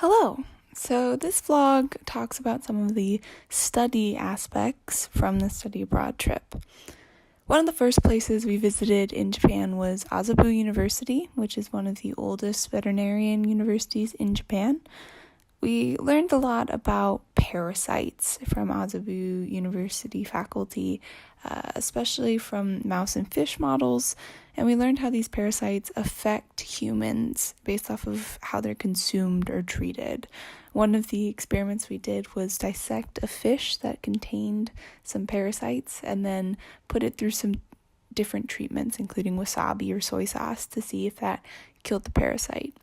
Hello! So this vlog talks about some of the study aspects from the study abroad trip. One of the first places we visited in Japan was Azabu University, which is one of the oldest veterinarian universities in Japan. We learned a lot about parasites from Azabu University faculty, especially from mouse and fish models, and we learned how these parasites affect humans based off of how they're consumed or treated. One of the experiments we did was dissect a fish that contained some parasites and then put it through some different treatments, including wasabi or soy sauce, to see if that killed the parasite.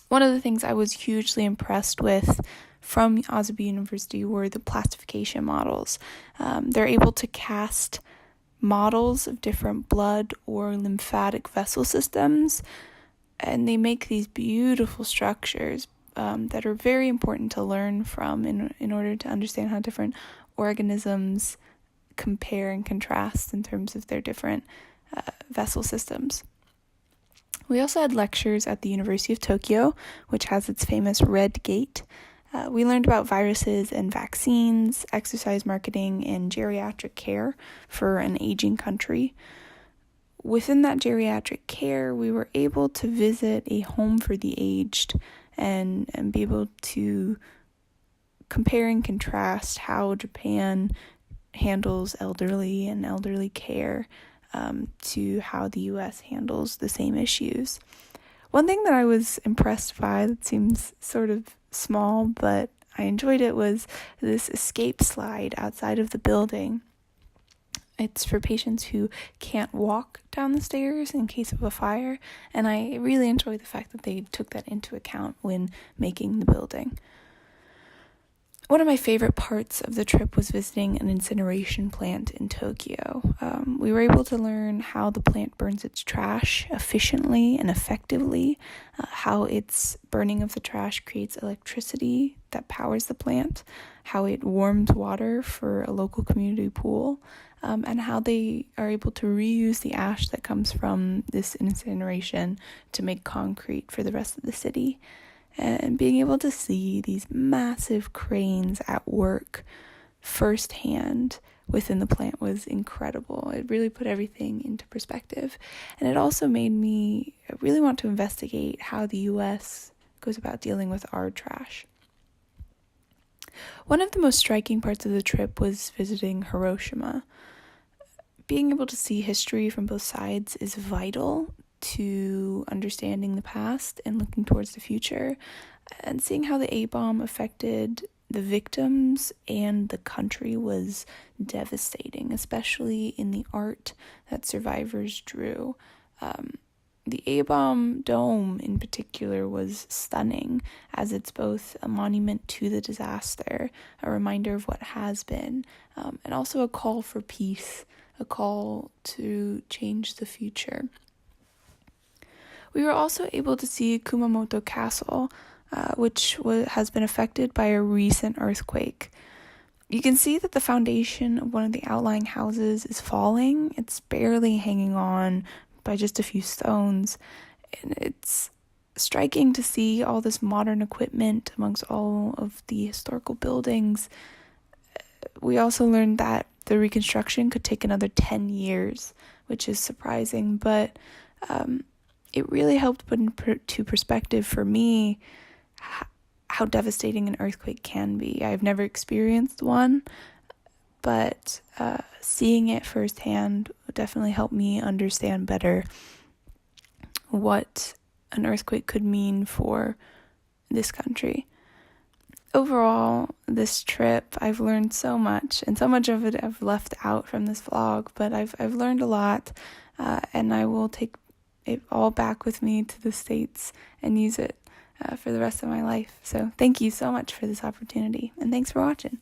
One of the things I was hugely impressed with from Azabu University were the plastification models. They're able to cast models of different blood or lymphatic vessel systems, and they make these beautiful structures that are very important to learn from in order to understand how different organisms compare and contrast in terms of their different vessel systems. We also had lectures at the University of Tokyo, which has its famous Red Gate. We learned about viruses and vaccines, exercise marketing, and geriatric care for an aging country. Within that geriatric care, we were able to visit a home for the aged and be able to compare and contrast how Japan handles elderly and elderly care to how the U.S. handles the same issues. One thing that I was impressed by that seems sort of small, but I enjoyed it, was this escape slide outside of the building. It's for patients who can't walk down the stairs in case of a fire, and I really enjoyed the fact that they took that into account when making the building. One of my favorite parts of the trip was visiting an incineration plant in Tokyo. We were able to learn how the plant burns its trash efficiently and effectively, how its burning of the trash creates electricity that powers the plant, how it warms water for a local community pool, and how they are able to reuse the ash that comes from this incineration to make concrete for the rest of the city. And being able to see these massive cranes at work firsthand within the plant was incredible. It really put everything into perspective. And it also made me really want to investigate how the U.S. goes about dealing with our trash. One of the most striking parts of the trip was visiting Hiroshima. Being able to see history from both sides is vital to understanding the past and looking towards the future, and seeing how the A-bomb affected the victims and the country was devastating, especially in the art that survivors drew. The A-bomb dome in particular was stunning, as it's both a monument to the disaster, a reminder of what has been, and also a call for peace, a call to change the future. We were also able to see Kumamoto Castle, which has been affected by a recent earthquake. You can see that the foundation of one of the outlying houses is falling. It's barely hanging on by just a few stones. And it's striking to see all this modern equipment amongst all of the historical buildings. We also learned that the reconstruction could take another 10 years, which is surprising, but it really helped put into perspective for me how devastating an earthquake can be. I've never experienced one, but seeing it firsthand definitely helped me understand better what an earthquake could mean for this country. Overall, this trip, I've learned so much, and so much of it I've left out from this vlog, but I've learned a lot, and I will take it all back with me to the States and use it for the rest of my life. So thank you so much for this opportunity, and thanks for watching.